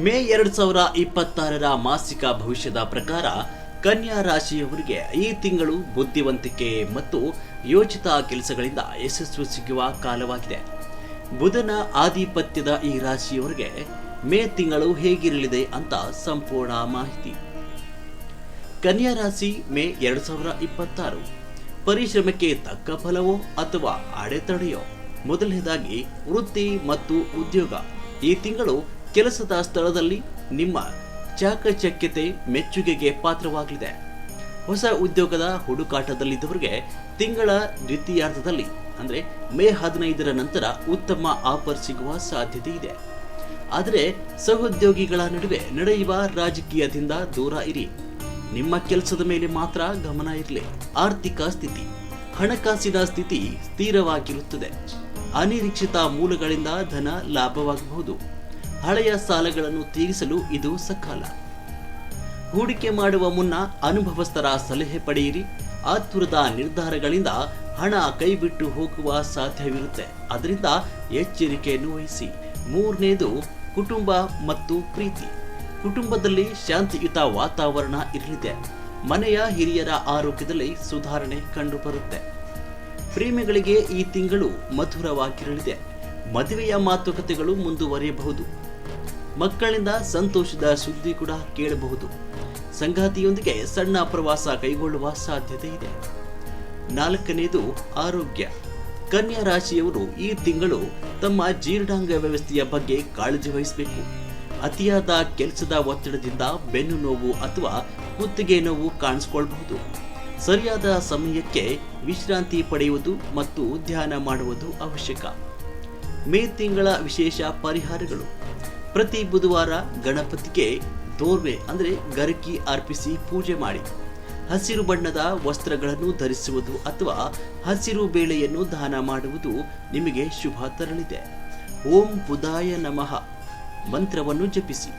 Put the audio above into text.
ಮೇ 2026 ಮಾಸಿಕ ಭವಿಷ್ಯದ ಪ್ರಕಾರ ಕನ್ಯಾ ರಾಶಿಯವರಿಗೆ ಈ ತಿಂಗಳು ಬುದ್ಧಿವಂತಿಕೆ ಮತ್ತು ಯೋಚಿತ ಕೆಲಸಗಳಿಂದ ಯಶಸ್ಸು ಸಿಗುವ ಕಾಲವಾಗಿದೆ. ಬುಧನ ಆಧಿಪತ್ಯದ ಈ ರಾಶಿಯವರಿಗೆ ಮೇ ತಿಂಗಳು ಹೇಗಿರಲಿದೆ ಅಂತ ಸಂಪೂರ್ಣ ಮಾಹಿತಿ. ಕನ್ಯಾ ರಾಶಿ ಮೇ 2026 ಪರಿಶ್ರಮಕ್ಕೆ ತಕ್ಕ ಫಲವೋ ಅಥವಾ ಅಡೆತಡೆಯೋ. ಮೊದಲನೇದಾಗಿ ವೃತ್ತಿ ಮತ್ತು ಉದ್ಯೋಗ. ಈ ತಿಂಗಳು ಕೆಲಸದ ಸ್ಥಳದಲ್ಲಿ ನಿಮ್ಮ ಚಾಕಚಕ್ಯತೆ ಮೆಚ್ಚುಗೆಗೆ ಪಾತ್ರವಾಗಲಿದೆ. ಹೊಸ ಉದ್ಯೋಗದ ಹುಡುಕಾಟದಲ್ಲಿದ್ದವರಿಗೆ ತಿಂಗಳ ದ್ವಿತೀಯಾರ್ಧದಲ್ಲಿ ಅಂದರೆ ಮೇ 15ರ ನಂತರ ಉತ್ತಮ ಆಫರ್ ಸಿಗುವ ಸಾಧ್ಯತೆ ಇದೆ. ಆದರೆ ಸಹೋದ್ಯೋಗಿಗಳ ನಡುವೆ ನಡೆಯುವ ರಾಜಕೀಯದಿಂದ ದೂರ ಇರಿ. ನಿಮ್ಮ ಕೆಲಸದ ಮೇಲೆ ಮಾತ್ರ ಗಮನ ಇರಲಿ. ಆರ್ಥಿಕ ಸ್ಥಿತಿ. ಹಣಕಾಸಿನ ಸ್ಥಿತಿ ಸ್ಥಿರವಾಗಿರುತ್ತದೆ. ಅನಿರೀಕ್ಷಿತ ಮೂಲಗಳಿಂದ ಧನ ಲಾಭವಾಗಬಹುದು. ಹಳೆಯ ಸಾಲಗಳನ್ನು ತೀರಿಸಲು ಇದು ಸಕಾಲ. ಹೂಡಿಕೆ ಮಾಡುವ ಮುನ್ನ ಅನುಭವಸ್ಥರ ಸಲಹೆ ಪಡೆಯಿರಿ. ಆತುರದ ನಿರ್ಧಾರಗಳಿಂದ ಹಣ ಕೈಬಿಟ್ಟು ಹೋಗುವ ಸಾಧ್ಯವಿರುತ್ತೆ. ಅದರಿಂದ ಎಚ್ಚರಿಕೆಯನ್ನು ವಹಿಸಿ. ಮೂರನೇದು ಕುಟುಂಬ ಮತ್ತು ಪ್ರೀತಿ. ಕುಟುಂಬದಲ್ಲಿ ಶಾಂತಿಯುತ ವಾತಾವರಣ ಇರಲಿದೆ. ಮನೆಯ ಹಿರಿಯರ ಆರೋಗ್ಯದಲ್ಲಿ ಸುಧಾರಣೆ ಕಂಡುಬರುತ್ತೆ. ಪ್ರೇಮಿಗಳಿಗೆ ಈ ತಿಂಗಳು ಮಧುರವಾಗಿರಲಿದೆ. ಮದುವೆಯ ಮಾತುಕತೆಗಳು ಮುಂದುವರಿಯಬಹುದು. ಮಕ್ಕಳಿಂದ ಸಂತೋಷದ ಸುದ್ದಿ ಕೂಡ ಕೇಳಬಹುದು. ಸಂಗಾತಿಯೊಂದಿಗೆ ಸಣ್ಣ ಪ್ರವಾಸ ಕೈಗೊಳ್ಳುವ ಸಾಧ್ಯತೆ ಇದೆ. ನಾಲ್ಕನೇದು ಆರೋಗ್ಯ. ಕನ್ಯಾ ರಾಶಿಯವರು ಈ ತಿಂಗಳು ತಮ್ಮ ಜೀರ್ಣಾಂಗ ವ್ಯವಸ್ಥೆಯ ಬಗ್ಗೆ ಕಾಳಜಿ ವಹಿಸಬೇಕು. ಅತಿಯಾದ ಕೆಲಸದ ಒತ್ತಡದಿಂದ ಬೆನ್ನು ನೋವು ಅಥವಾ ಕುತ್ತಿಗೆ ನೋವು ಕಾಣಿಸಿಕೊಳ್ಳಬಹುದು. ಸರಿಯಾದ ಸಮಯಕ್ಕೆ ವಿಶ್ರಾಂತಿ ಪಡೆಯುವುದು ಮತ್ತು ಧ್ಯಾನ ಮಾಡುವುದು ಅವಶ್ಯಕ. ಮೇ ತಿಂಗಳ ವಿಶೇಷ ಪರಿಹಾರಗಳು. ಪ್ರತಿ ಬುಧವಾರ ಗಣಪತಿಗೆ ದೋರ್ವೆ ಅಂದರೆ ಗರಕಿ ಅರ್ಪಿಸಿ ಪೂಜೆ ಮಾಡಿ. ಹಸಿರು ಬಣ್ಣದ ವಸ್ತ್ರಗಳನ್ನು ಧರಿಸುವುದು ಅಥವಾ ಹಸಿರು ಬೇಳೆಯನ್ನು ದಾನ ಮಾಡುವುದು ನಿಮಗೆ ಶುಭ ತರಲಿದೆ. ಓಂ ಬುಧಾಯ ನಮಃ ಮಂತ್ರವನ್ನು ಜಪಿಸಿ.